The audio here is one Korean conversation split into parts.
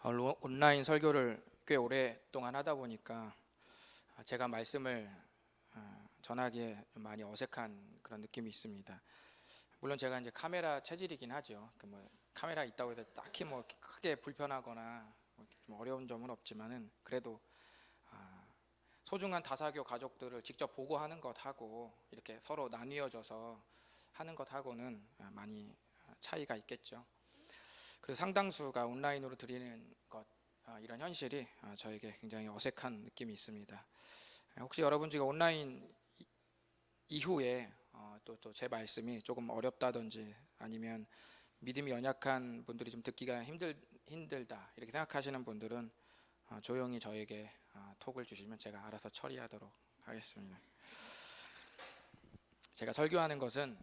온라인 설교를 꽤 오랫동안 하다 보니까 제가 말씀을 전하기에 좀 많이 어색한 그런 느낌이 있습니다. 물론 제가 이제 카메라 체질이긴 하죠. 카메라 있다고 해서 딱히 크게 불편하거나 좀 어려운 점은 없지만은 그래도 소중한 다사교 가족들을 직접 보고 하는 것하고 이렇게 서로 나뉘어져서 하는 것하고는 많이 차이가 있겠죠. 그래서 상당수가 온라인으로 드리는 것, 이런 현실이 저에게 굉장히 어색한 느낌이 있습니다. 혹시 여러분 중에 온라인 이후에 또 제 말씀이 조금 어렵다든지 아니면 믿음이 연약한 분들이 좀 듣기가 힘들다 이렇게 생각하시는 분들은 조용히 저에게 톡을 주시면 제가 알아서 처리하도록 하겠습니다. 제가 설교하는 것은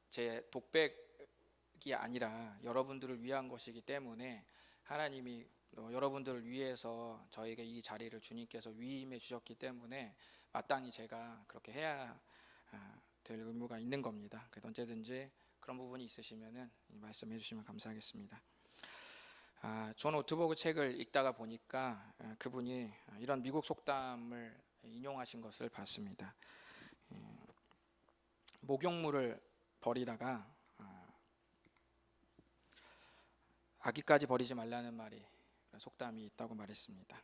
제 독백이 아니라 여러분들을 위한 것이기 때문에 하나님이 여러분들을 위해서 저에게 이 자리를 주님께서 위임해 주셨기 때문에 마땅히 제가 그렇게 해야 될 의무가 있는 겁니다. 그래서 언제든지 그런 부분이 있으시면은 말씀해 주시면 감사하겠습니다. 존 오트버그 책을 읽다가 보니까 그분이 이런 미국 속담을 인용하신 것을 봤습니다. 목욕물을 버리다가 아기까지 버리지 말라는 말이 속담이 있다고 말했습니다.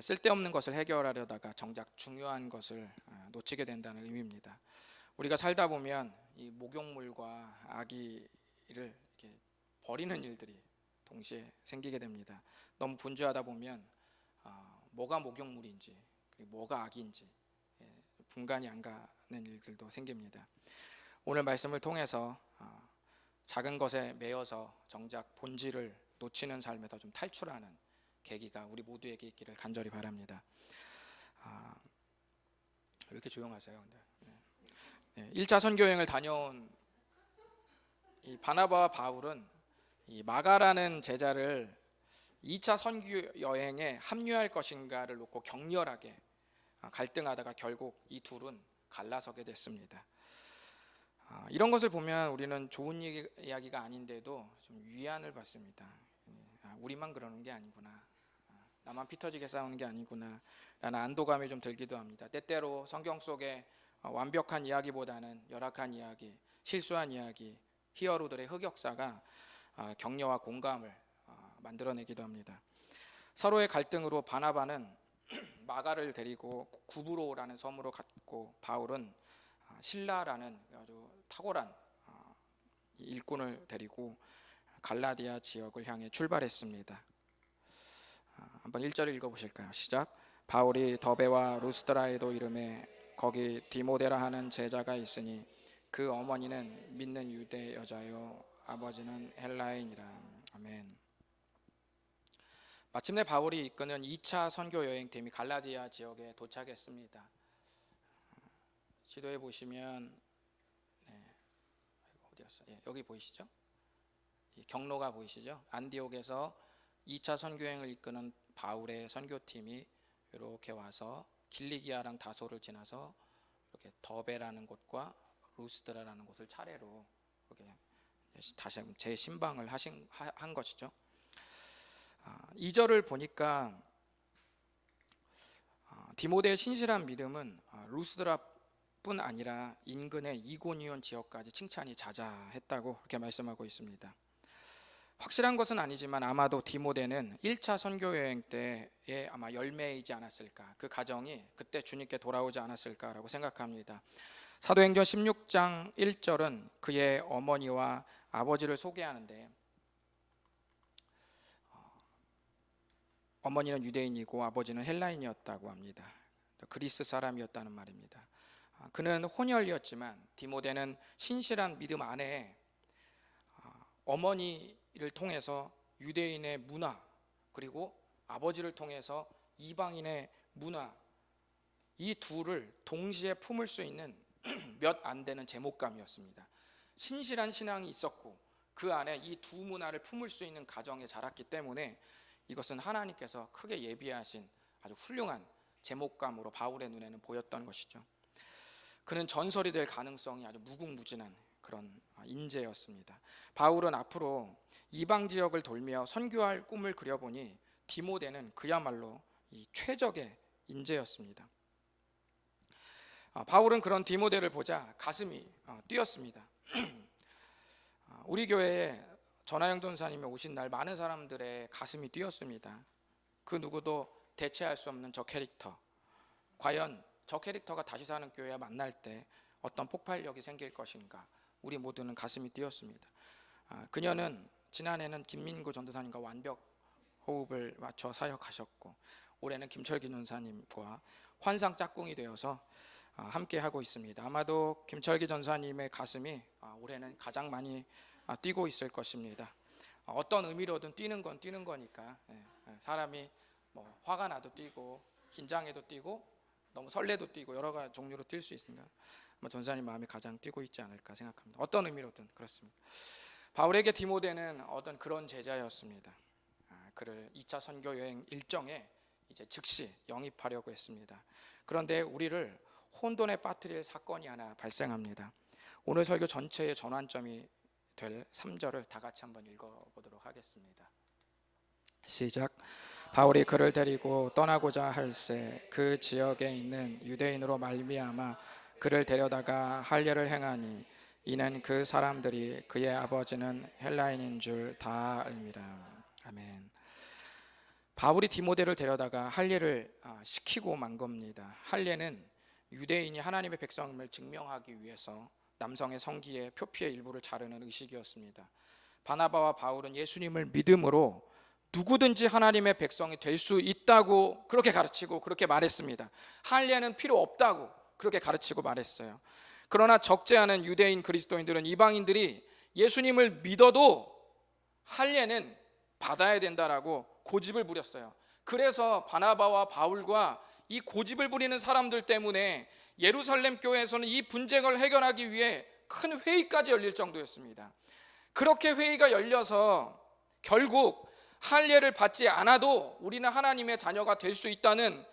쓸데없는 것을 해결하려다가 정작 중요한 것을 놓치게 된다는 의미입니다. 우리가 살다 보면 이 목욕물과 아기를 이렇게 버리는 일들이 동시에 생기게 됩니다. 너무 분주하다 보면 뭐가 목욕물인지 그리고 뭐가 아기인지 분간이 안 가는 일들도 생깁니다. 오늘 말씀을 통해서 작은 것에 매여서 정작 본질을 놓치는 삶에서 좀 탈출하는 계기가 우리 모두에게 있기를 간절히 바랍니다. 왜 이렇게 조용하세요? 1차 선교여행을 다녀온 이 바나바와 바울은 이 마가라는 제자를 2차 선교여행에 합류할 것인가를 놓고 격렬하게 갈등하다가 결국 이 둘은 갈라서게 됐습니다. 이런 것을 보면 우리는 좋은 이야기가 아닌데도 좀 위안을 받습니다. 우리만 그러는 게 아니구나, 나만 피 터지게 싸우는 게 아니구나 라는 안도감이 좀 들기도 합니다. 때때로 성경 속에 완벽한 이야기보다는 열악한 이야기, 실수한 이야기, 히어로들의 흑역사가 격려와 공감을 만들어내기도 합니다. 서로의 갈등으로 바나바는 마가를 데리고 구브로라는 섬으로 갔고 바울은 신라라는 아주 탁월한 일꾼을 데리고 갈라디아 지역을 향해 출발했습니다. 한번 1절을 읽어보실까요? 시작. 바울이 더베와 루스드라에도 이름에 거기 디모데라 하는 제자가 있으니 그 어머니는 믿는 유대 여자요 아버지는 헬라인이라. 아멘. 마침내 바울이 이끄는 2차 선교 여행팀이 갈라디아 지역에 도착했습니다. 지도에 보시면 어디였어요? 여기 보이시죠? 경로가 보이시죠? 안디옥에서 2차 선교여행을 이끄는 바울의 선교팀이 이렇게 와서 길리기아랑 다소를 지나서 이렇게 더베라는 곳과 루스드라라는 곳을 차례로 이렇게 다시 재신방을 한 것이죠. 2절을 보니까 디모데의 신실한 믿음은 루스드라뿐 아니라 인근의 이고니온 지역까지 칭찬이 자자했다고 그렇게 말씀하고 있습니다. 확실한 것은 아니지만 아마도 디모데는 1차 선교여행 때의 아마 열매이지 않았을까, 그 가정이 그때 주님께 돌아오지 않았을까라고 생각합니다. 사도행전 16장 1절은 그의 어머니와 아버지를 소개하는데 어머니는 유대인이고 아버지는 헬라인이었다고 합니다. 그리스 사람이었다는 말입니다. 그는 혼혈이었지만 디모데는 신실한 믿음 안에 어머니를 통해서 유대인의 문화 그리고 아버지를 통해서 이방인의 문화, 이 둘을 동시에 품을 수 있는 몇 안 되는 제목감이었습니다. 신실한 신앙이 있었고 그 안에 이 두 문화를 품을 수 있는 가정에 자랐기 때문에 이것은 하나님께서 크게 예비하신 아주 훌륭한 제목감으로 바울의 눈에는 보였던 것이죠. 그는 전설이 될 가능성이 아주 무궁무진한 그런 인재였습니다. 바울은 앞으로 이방 지역을 돌며 선교할 꿈을 그려보니 디모데는 그야말로 이 최적의 인재였습니다. 바울은 그런 디모데를 보자 가슴이 뛰었습니다. 우리 교회에 전하영 전사님이 오신 날 많은 사람들의 가슴이 뛰었습니다. 그 누구도 대체할 수 없는 저 캐릭터, 과연 저 캐릭터가 다시 사는 교회와 만날 때 어떤 폭발력이 생길 것인가, 우리 모두는 가슴이 뛰었습니다. 그녀는 지난해는 김민구 전도사님과 완벽 호흡을 맞춰 사역하셨고, 올해는 김철기 전사님과 환상 짝꿍이 되어서 함께 하고 있습니다. 아마도 김철기 전사님의 가슴이 올해는 가장 많이 뛰고 있을 것입니다. 어떤 의미로든 뛰는 건 뛰는 거니까, 사람이 뭐 화가 나도 뛰고 긴장해도 뛰고 너무 설레도 뛰고 여러 가지 종류로 뛸 수 있으니까 전사님 마음이 가장 뛰고 있지 않을까 생각합니다. 어떤 의미로든 그렇습니다. 바울에게 디모데는 어떤 그런 제자였습니다. 그를 2차 선교 여행 일정에 이제 즉시 영입하려고 했습니다. 그런데 우리를 혼돈에 빠뜨릴 사건이 하나 발생합니다. 오늘 설교 전체의 전환점이 될 3절을 다 같이 한번 읽어보도록 하겠습니다. 시작. 바울이 그를 데리고 떠나고자 할새 그 지역에 있는 유대인으로 말미암아 그를 데려다가 할례를 행하니 이는 그 사람들이 그의 아버지는 헬라인인 줄 다 알미라. 아멘. 바울이 디모데를 데려다가 할례를 시키고 만 겁니다. 할례는 유대인이 하나님의 백성임을 증명하기 위해서 남성의 성기의 표피의 일부를 자르는 의식이었습니다. 바나바와 바울은 예수님을 믿음으로 누구든지 하나님의 백성이 될 수 있다고 그렇게 가르치고 그렇게 말했습니다. 할례는 필요 없다고 그렇게 가르치고 말했어요. 그러나 적지 않은 유대인 그리스도인들은 이방인들이 예수님을 믿어도 할례는 받아야 된다라고 고집을 부렸어요. 그래서 바나바와 바울과 이 고집을 부리는 사람들 때문에 예루살렘 교회에서는 이 분쟁을 해결하기 위해 큰 회의까지 열릴 정도였습니다. 그렇게 회의가 열려서 결국 할례를 받지 않아도 우리는 하나님의 자녀가 될 수 있다는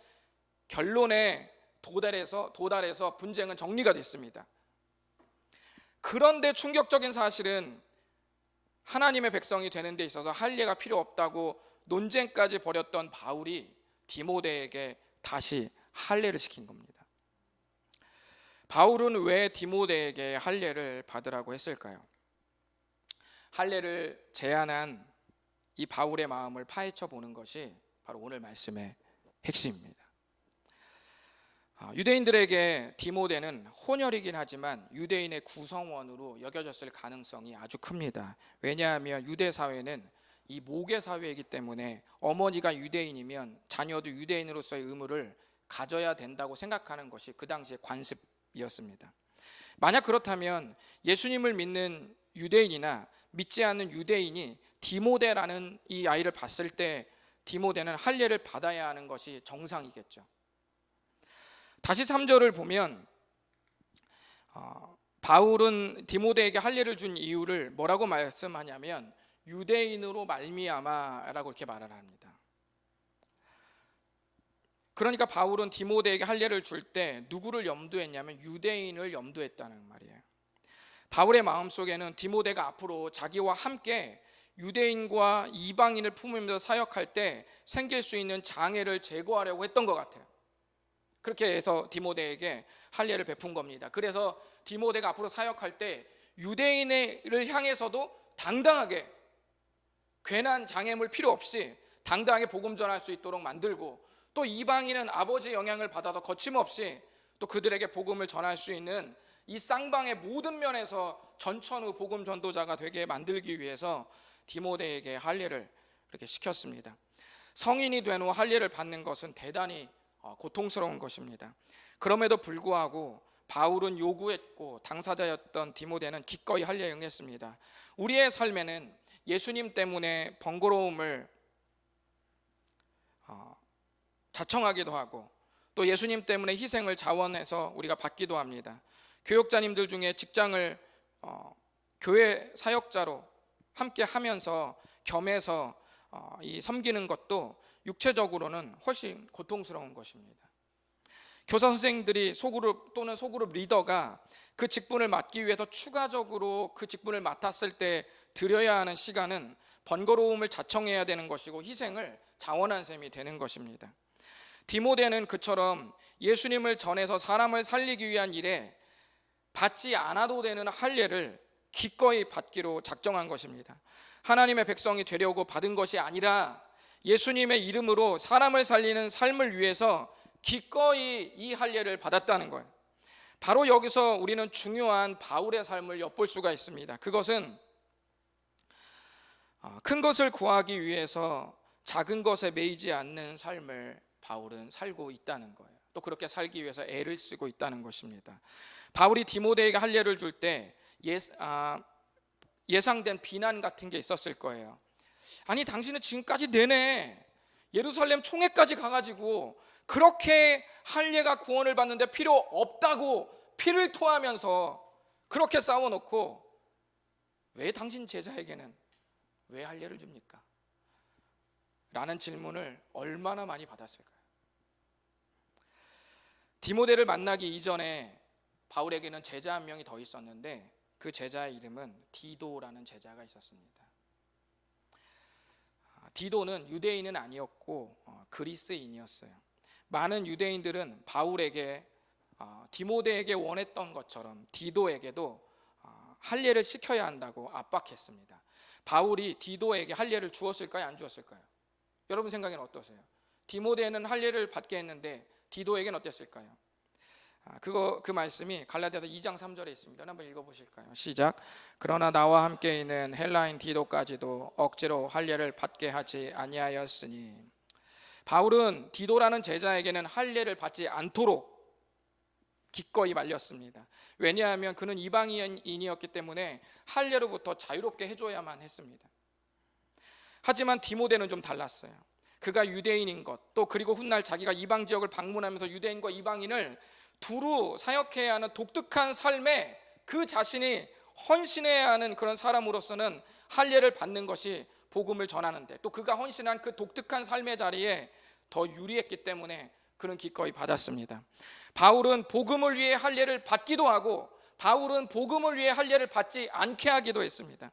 결론에 도달해서 분쟁은 정리가 됐습니다. 그런데 충격적인 사실은 하나님의 백성이 되는 데 있어서 할례가 필요 없다고 논쟁까지 벌였던 바울이 디모데에게 다시 할례를 시킨 겁니다. 바울은 왜 디모데에게 할례를 받으라고 했을까요? 할례를 제안한 이 바울의 마음을 파헤쳐 보는 것이 바로 오늘 말씀의 핵심입니다. 유대인들에게 디모데는 혼혈이긴 하지만 유대인의 구성원으로 여겨졌을 가능성이 아주 큽니다. 왜냐하면 유대 사회는 이 모계 사회이기 때문에 어머니가 유대인이면 자녀도 유대인으로서의 의무를 가져야 된다고 생각하는 것이 그 당시의 관습이었습니다. 만약 그렇다면 예수님을 믿는 유대인이나 믿지 않는 유대인이 디모데라는 이 아이를 봤을 때 디모데는 할례를 받아야 하는 것이 정상이겠죠. 다시 3절을 보면 바울은 디모데에게 할례를 준 이유를 뭐라고 말씀하냐면 유대인으로 말미암아라고 이렇게 말을 합니다. 그러니까 바울은 디모데에게 할례를 줄 때 누구를 염두했냐면 유대인을 염두했다는 말이에요. 바울의 마음속에는 디모데가 앞으로 자기와 함께 유대인과 이방인을 품으면서 사역할 때 생길 수 있는 장애를 제거하려고 했던 것 같아요. 그렇게 해서 디모데에게 할례를 베푼 겁니다. 그래서 디모데가 앞으로 사역할 때 유대인을 향해서도 당당하게 괜한 장애물 필요 없이 당당하게 복음 전할 수 있도록 만들고, 또 이방인은 아버지의 영향을 받아서 거침없이 또 그들에게 복음을 전할 수 있는 이 쌍방의 모든 면에서 전천후 복음 전도자가 되게 만들기 위해서 디모데에게 할례를 이렇게 시켰습니다. 성인이 된 후 할례를 받는 것은 대단히 고통스러운 것입니다. 그럼에도 불구하고 바울은 요구했고 당사자였던 디모데는 기꺼이 할례에 응했습니다. 우리의 삶에는 예수님 때문에 번거로움을 자청하기도 하고 또 예수님 때문에 희생을 자원해서 우리가 받기도 합니다. 교역자님들 중에 직장을 교회 사역자로 함께 하면서 겸해서 이 섬기는 것도 육체적으로는 훨씬 고통스러운 것입니다. 교사 선생님들이 소그룹 또는 소그룹 리더가 그 직분을 맡기 위해서 추가적으로 그 직분을 맡았을 때 드려야 하는 시간은 번거로움을 자청해야 되는 것이고 희생을 자원한 셈이 되는 것입니다. 디모데는 그처럼 예수님을 전해서 사람을 살리기 위한 일에 받지 않아도 되는 할례를 기꺼이 받기로 작정한 것입니다. 하나님의 백성이 되려고 받은 것이 아니라 예수님의 이름으로 사람을 살리는 삶을 위해서 기꺼이 이 할례를 받았다는 거예요. 바로 여기서 우리는 중요한 바울의 삶을 엿볼 수가 있습니다. 그것은 큰 것을 구하기 위해서 작은 것에 매이지 않는 삶을 바울은 살고 있다는 거예요. 또 그렇게 살기 위해서 애를 쓰고 있다는 것입니다. 바울이 디모데에게 할례를 줄 때 예상된 비난 같은 게 있었을 거예요. 아니, 당신은 지금까지 내내 예루살렘 총회까지 가가지고 그렇게 할례가 구원을 받는데 필요 없다고 피를 토하면서 그렇게 싸워놓고 왜 당신 제자에게는 왜 할례를 줍니까? 라는 질문을 얼마나 많이 받았을까요? 디모데를 만나기 이전에 바울에게는 제자 한 명이 더 있었는데 그 제자의 이름은 디도라는 제자가 있었습니다. 디도는 유대인은 아니었고 그리스인이었어요. 많은 유대인들은 바울에게 디모데에게 원했던 것처럼 디도에게도 할례를 시켜야 한다고 압박했습니다. 바울이 디도에게 할례를 주었을까요? 안 주었을까요? 여러분 생각에는 어떠세요? 디모데는 할례를 받게 했는데 디도에게는 어땠을까요? 그 말씀이 갈라디아서 2장 3절에 있습니다. 한번 읽어보실까요? 시작. 그러나 나와 함께 있는 헬라인 디도까지도 억지로 할례를 받게 하지 아니하였으니. 바울은 디도라는 제자에게는 할례를 받지 않도록 기꺼이 말렸습니다. 왜냐하면 그는 이방인이었기 때문에 할례로부터 자유롭게 해줘야만 했습니다. 하지만 디모데는 좀 달랐어요. 그가 유대인인 것, 또 그리고 훗날 자기가 이방 지역을 방문하면서 유대인과 이방인을 두루 사역해야 하는 독특한 삶에 그 자신이 헌신해야 하는 그런 사람으로서는 할례를 받는 것이 복음을 전하는데, 또 그가 헌신한 그 독특한 삶의 자리에 더 유리했기 때문에 그는 기꺼이 받았습니다. 바울은 복음을 위해 할례를 받기도 하고 바울은 복음을 위해 할례를 받지 않게 하기도 했습니다.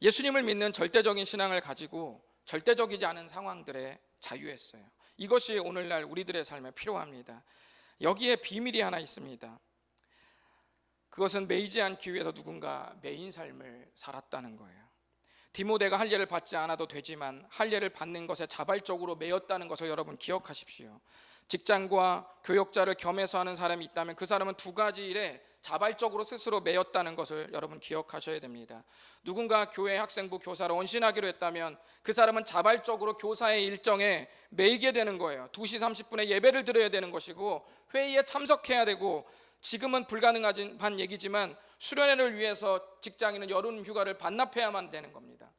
예수님을 믿는 절대적인 신앙을 가지고 절대적이지 않은 상황들에 자유했어요. 이것이 오늘날 우리들의 삶에 필요합니다. 여기에 비밀이 하나 있습니다. 그것은 매이지 않기 위해서 누군가 매인 삶을 살았다는 거예요. 디모데가 할례를 받지 않아도 되지만 할례를 받는 것에 자발적으로 매였다는 것을 여러분 기억하십시오. 직장과 교역자를 겸해서 하는 사람이 있다면 그 사람은 두 가지 일에 자발적으로 스스로 매였다는 것을 여러분 기억하셔야 됩니다. 누군가 교회 학생부 교사로 헌신하기로 했다면 그 사람은 자발적으로 교사의 일정에 매이게 되는 거예요. 2시 30분에 예배를 드려야 되는 것이고 회의에 참석해야 되고, 지금은 불가능한 얘기지만 수련회를 위해서 직장인은 여름 휴가를 반납해야만 되는 겁니다.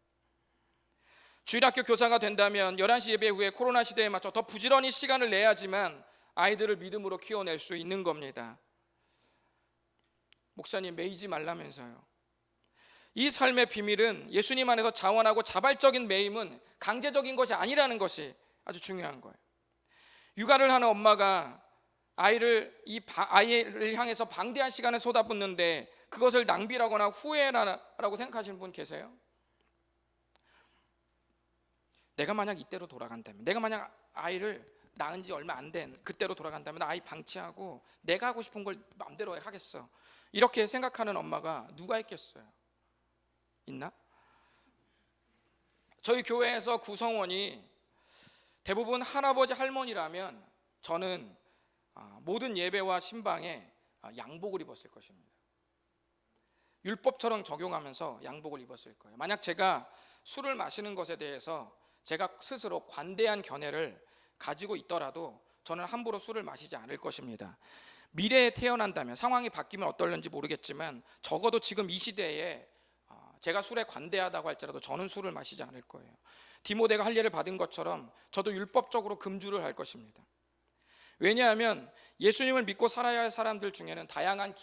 주일학교 교사가 된다면 11시 예배 후에 코로나 시대에 맞춰 더 부지런히 시간을 내야지만 아이들을 믿음으로 키워낼 수 있는 겁니다. 목사님, 매이지 말라면서요. 이 삶의 비밀은 예수님 안에서 자원하고 자발적인 매임은 강제적인 것이 아니라는 것이 아주 중요한 거예요. 육아를 하는 엄마가 아이를 향해서 방대한 시간을 쏟아붓는데 그것을 낭비라거나 후회라고 생각하시는 분 계세요? 내가 만약 이때로 돌아간다면, 내가 만약 아이를 낳은 지 얼마 안 된 그때로 돌아간다면 아이 방치하고 내가 하고 싶은 걸 마음대로 하겠어, 이렇게 생각하는 엄마가 누가 있겠어요? 있나? 저희 교회에서 구성원이 대부분 할아버지 할머니라면 저는 모든 예배와 신방에 양복을 입었을 것입니다. 율법처럼 적용하면서 양복을 입었을 거예요. 만약 제가 술을 마시는 것에 대해서 제가 스스로 관대한 견해를 가지고 있더라도 저는 함부로 술을 마시지 않을 것입니다. 미래에 태어난다면 상황이 바뀌면 어떨는지 모르겠지만 적어도 지금 이 시대에 제가 술에 관대하다고 할지라도 저는 술을 마시지 않을 거예요. 디모데가 할례를 받은 것처럼 저도 율법적으로 금주를 할 것입니다. 왜냐하면 예수님을 믿고 살아야 할 사람들 중에는 다양한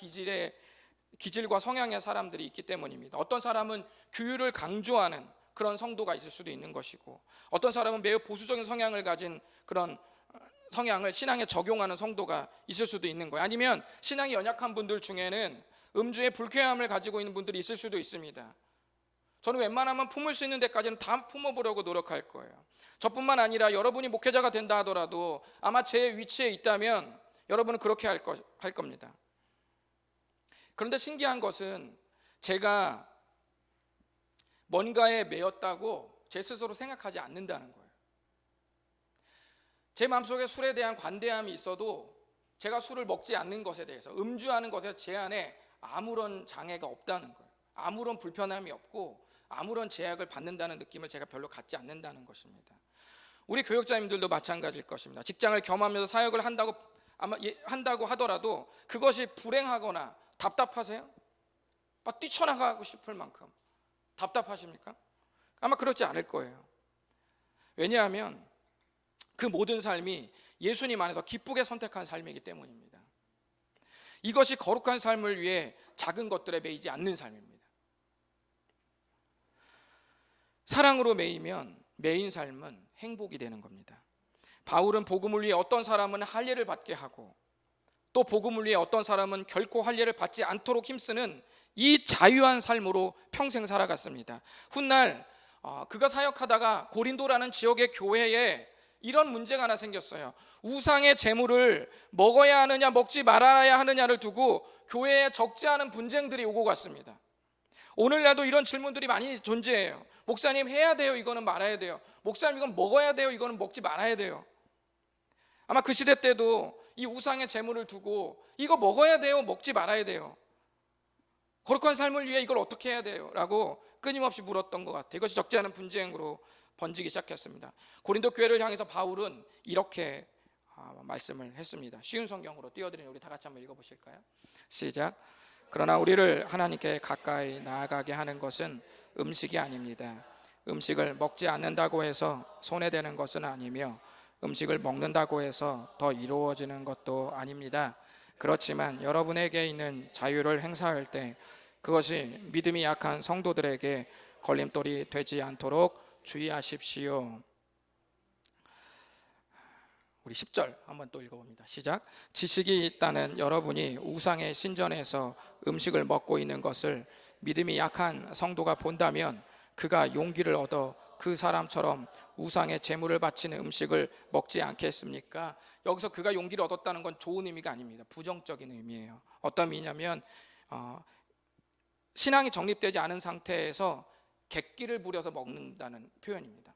기질과 성향의 사람들이 있기 때문입니다. 어떤 사람은 규율을 강조하는 그런 성도가 있을 수도 있는 것이고, 어떤 사람은 매우 보수적인 성향을 가진 그런 성향을 신앙에 적용하는 성도가 있을 수도 있는 거예요. 아니면 신앙이 연약한 분들 중에는 음주의 불쾌함을 가지고 있는 분들이 있을 수도 있습니다. 저는 웬만하면 품을 수 있는 데까지는 다 품어보려고 노력할 거예요. 저뿐만 아니라 여러분이 목회자가 된다 하더라도 아마 제 위치에 있다면 여러분은 그렇게 할 겁니다. 그런데 신기한 것은 제가 뭔가에 매였다고 제 스스로 생각하지 않는다는 거예요. 제 마음속에 술에 대한 관대함이 있어도 제가 술을 먹지 않는 것에 대해서, 음주하는 것에 제 안에 아무런 장애가 없다는 거예요. 아무런 불편함이 없고 아무런 제약을 받는다는 느낌을 제가 별로 갖지 않는다는 것입니다. 우리 교역자님들도 마찬가지일 것입니다. 직장을 겸하면서 사역을 한다고 하더라도 그것이 불행하거나 답답하세요? 막 뛰쳐나가고 싶을 만큼 답답하십니까? 아마 그렇지 않을 거예요. 왜냐하면 그 모든 삶이 예수님 안에서 기쁘게 선택한 삶이기 때문입니다. 이것이 거룩한 삶을 위해 작은 것들에 매이지 않는 삶입니다. 사랑으로 매인 삶은 행복이 되는 겁니다. 바울은 복음을 위해 어떤 사람은 할례를 받게 하고, 또 복음을 위해 어떤 사람은 결코 할례를 받지 않도록 힘쓰는 이 자유한 삶으로 평생 살아갔습니다. 훗날 그가 사역하다가 고린도라는 지역의 교회에 이런 문제가 하나 생겼어요. 우상의 제물을 먹어야 하느냐 먹지 말아야 하느냐를 두고 교회에 적지 않은 분쟁들이 오고 갔습니다. 오늘날도 이런 질문들이 많이 존재해요. 목사님, 해야 돼요, 이거는 말아야 돼요. 목사님, 이건 먹어야 돼요, 이거는 먹지 말아야 돼요. 아마 그 시대 때도 이 우상의 제물을 두고 이거 먹어야 돼요, 먹지 말아야 돼요, 거룩한 삶을 위해 이걸 어떻게 해야 돼요? 라고 끊임없이 물었던 것 같아요. 이것이 적지 않은 분쟁으로 번지기 시작했습니다. 고린도 교회를 향해서 바울은 이렇게 말씀을 했습니다. 쉬운 성경으로 띄워드리는, 우리 다 같이 한번 읽어보실까요? 시작. 그러나 우리를 하나님께 가까이 나아가게 하는 것은 음식이 아닙니다. 음식을 먹지 않는다고 해서 손해되는 것은 아니며 음식을 먹는다고 해서 더 이루어지는 것도 아닙니다. 그렇지만 여러분에게 있는 자유를 행사할 때 그것이 믿음이 약한 성도들에게 걸림돌이 되지 않도록 주의하십시오. 우리 10절 한번 또 읽어봅니다. 시작. 지식이 있다는 여러분이 우상의 신전에서 음식을 먹고 있는 것을 믿음이 약한 성도가 본다면 그가 용기를 얻어 그 사람처럼 우상의 제물을 바치는 음식을 먹지 않겠습니까? 여기서 그가 용기를 얻었다는 건 좋은 의미가 아닙니다. 부정적인 의미예요. 어떤 의미냐면 신앙이 정립되지 않은 상태에서 객기를 부려서 먹는다는 표현입니다.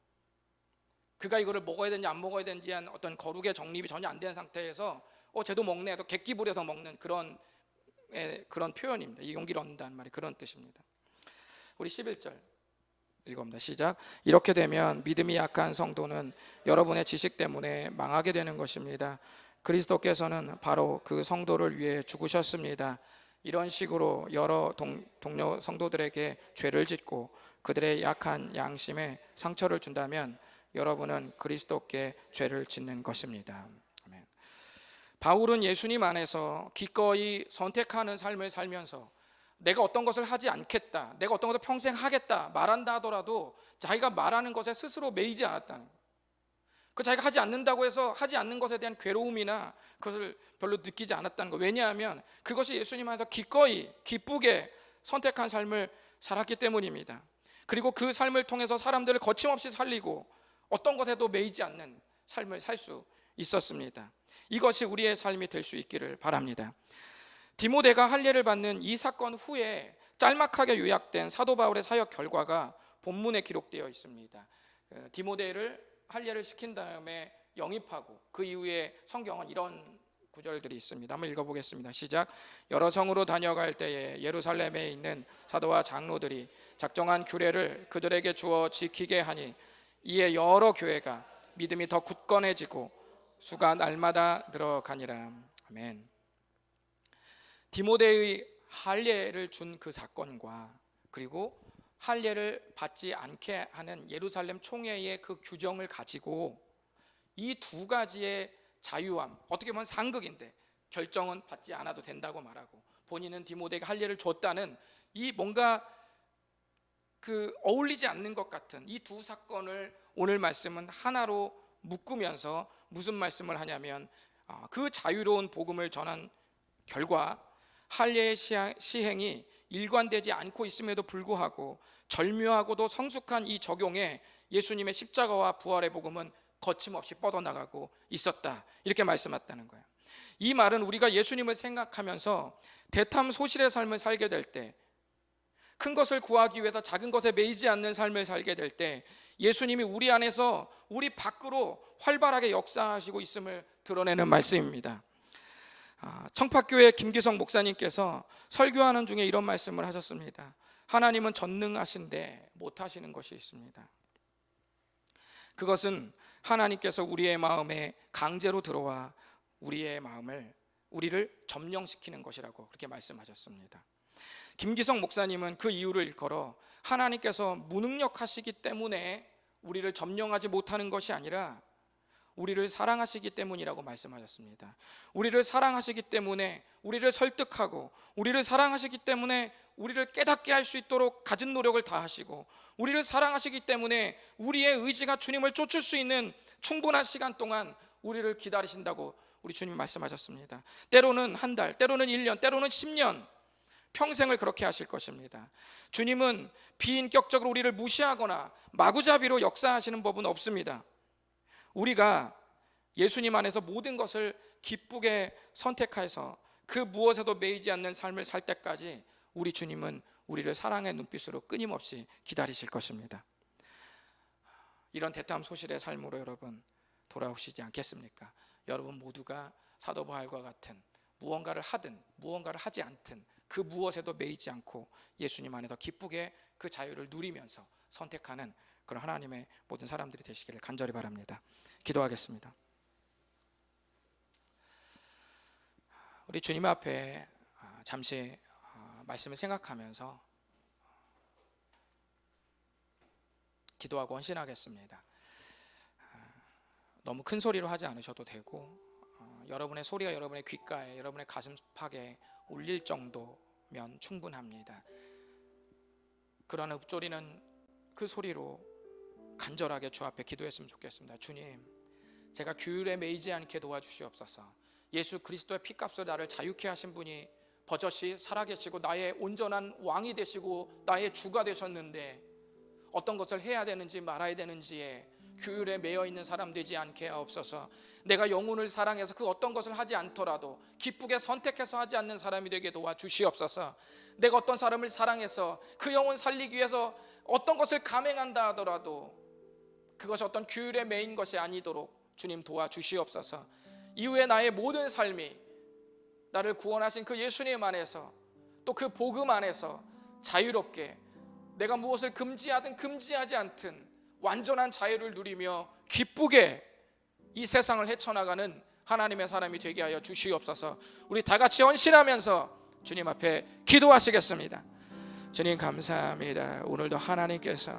그가 이거를 먹어야 되는지 안 먹어야 되는지 한 어떤 거룩의 정립이 전혀 안 된 상태에서 쟤도 먹네 해서 객기 부려서 먹는 그런 표현입니다. 이 용기를 얻는다는 말이 그런 뜻입니다. 우리 11절 읽어봅니다. 시작. 이렇게 되면 믿음이 약한 성도는 여러분의 지식 때문에 망하게 되는 것입니다. 그리스도께서는 바로 그 성도를 위해 죽으셨습니다. 이런 식으로 여러 동료 성도들에게 죄를 짓고 그들의 약한 양심에 상처를 준다면 여러분은 그리스도께 죄를 짓는 것입니다. 아멘. 바울은 예수님 안에서 기꺼이 선택하는 삶을 살면서 내가 어떤 것을 하지 않겠다, 내가 어떤 것을 평생 하겠다 말한다 하더라도 자기가 말하는 것에 스스로 매이지 않았다는 거예요. 그 자기가 하지 않는다고 해서 하지 않는 것에 대한 괴로움이나 그것을 별로 느끼지 않았다는 거예요. 왜냐하면 그것이 예수님 안에서 기꺼이 기쁘게 선택한 삶을 살았기 때문입니다. 그리고 그 삶을 통해서 사람들을 거침없이 살리고 어떤 것에도 매이지 않는 삶을 살 수 있었습니다. 이것이 우리의 삶이 될 수 있기를 바랍니다. 디모데가 할례를 받는 이 사건 후에 짤막하게 요약된 사도 바울의 사역 결과가 본문에 기록되어 있습니다. 디모데를 할례를 시킨 다음에 영입하고 그 이후에 성경은 이런 구절들이 있습니다. 한번 읽어보겠습니다. 시작. 여러 성으로 다녀갈 때에 예루살렘에 있는 사도와 장로들이 작정한 규례를 그들에게 주어 지키게 하니 이에 여러 교회가 믿음이 더 굳건해지고 수가 날마다 늘어가니라. 아멘. 디모데의 할례를 준 그 사건과 그리고 할례를 받지 않게 하는 예루살렘 총회의 그 규정을 가지고 이 두 가지의 자유함, 어떻게 보면 상극인데 결정은 받지 않아도 된다고 말하고 본인은 디모데에게 할례를 줬다는 이 뭔가 어울리지 않는 것 같은 이 두 사건을 오늘 말씀은 하나로 묶으면서 무슨 말씀을 하냐면, 그 자유로운 복음을 전한 결과 할례의 시행이 일관되지 않고 있음에도 불구하고 절묘하고도 성숙한 이 적용에 예수님의 십자가와 부활의 복음은 거침없이 뻗어나가고 있었다, 이렇게 말씀했다는 거예요. 이 말은 우리가 예수님을 생각하면서 대탐소실의 삶을 살게 될 때, 큰 것을 구하기 위해서 작은 것에 매이지 않는 삶을 살게 될 때 예수님이 우리 안에서 우리 밖으로 활발하게 역사하시고 있음을 드러내는 말씀입니다. 청파교회 김기성 목사님께서 설교하는 중에 이런 말씀을 하셨습니다. 하나님은 전능하신데 못하시는 것이 있습니다. 그것은 하나님께서 우리의 마음에 강제로 들어와 우리를 점령시키는 것이라고 그렇게 말씀하셨습니다. 김기성 목사님은 그 이유를 일컬어 하나님께서 무능력하시기 때문에 우리를 점령하지 못하는 것이 아니라 우리를 사랑하시기 때문이라고 말씀하셨습니다. 우리를 사랑하시기 때문에 우리를 설득하고, 우리를 사랑하시기 때문에 우리를 깨닫게 할 수 있도록 갖은 노력을 다하시고, 우리를 사랑하시기 때문에 우리의 의지가 주님을 쫓을 수 있는 충분한 시간 동안 우리를 기다리신다고 우리 주님 말씀하셨습니다. 때로는 한 달, 때로는 1년, 때로는 10년, 평생을 그렇게 하실 것입니다. 주님은 비인격적으로 우리를 무시하거나 마구잡이로 역사하시는 법은 없습니다. 우리가 예수님 안에서 모든 것을 기쁘게 선택해서 그 무엇에도 매이지 않는 삶을 살 때까지 우리 주님은 우리를 사랑의 눈빛으로 끊임없이 기다리실 것입니다. 이런 대탐소실의 삶으로 여러분 돌아오시지 않겠습니까? 여러분 모두가 사도 바울과 같은 무언가를 하든 무언가를 하지 않든 그 무엇에도 매이지 않고 예수님 안에서 기쁘게 그 자유를 누리면서 선택하는 그런 하나님의 모든 사람들이 되시기를 간절히 바랍니다. 기도하겠습니다. 우리 주님 앞에 잠시 말씀을 생각하면서 기도하고 헌신하겠습니다. 너무 큰 소리로 하지 않으셔도 되고, 여러분의 소리가 여러분의 귓가에, 여러분의 가슴팍에 울릴 정도면 충분합니다. 그러나 읊조리는 그 소리로 간절하게 주 앞에 기도했으면 좋겠습니다. 주님, 제가 규율에 매이지 않게 도와주시옵소서. 예수 그리스도의 피값으로 나를 자유케 하신 분이 버젓이 살아계시고 나의 온전한 왕이 되시고 나의 주가 되셨는데 어떤 것을 해야 되는지 말아야 되는지에 규율에 매여 있는 사람 되지 않게 하옵소서. 내가 영혼을 사랑해서 그 어떤 것을 하지 않더라도 기쁘게 선택해서 하지 않는 사람이 되게 도와주시옵소서. 내가 어떤 사람을 사랑해서 그 영혼 살리기 위해서 어떤 것을 감행한다 하더라도 그것이 어떤 규율에 매인 것이 아니도록 주님 도와주시옵소서. 이후에 나의 모든 삶이 나를 구원하신 그 예수님 안에서 또 그 복음 안에서 자유롭게 내가 무엇을 금지하든 금지하지 않든 완전한 자유를 누리며 기쁘게 이 세상을 헤쳐나가는 하나님의 사람이 되게 하여 주시옵소서. 우리 다 같이 헌신하면서 주님 앞에 기도하시겠습니다. 주님 감사합니다. 오늘도 하나님께서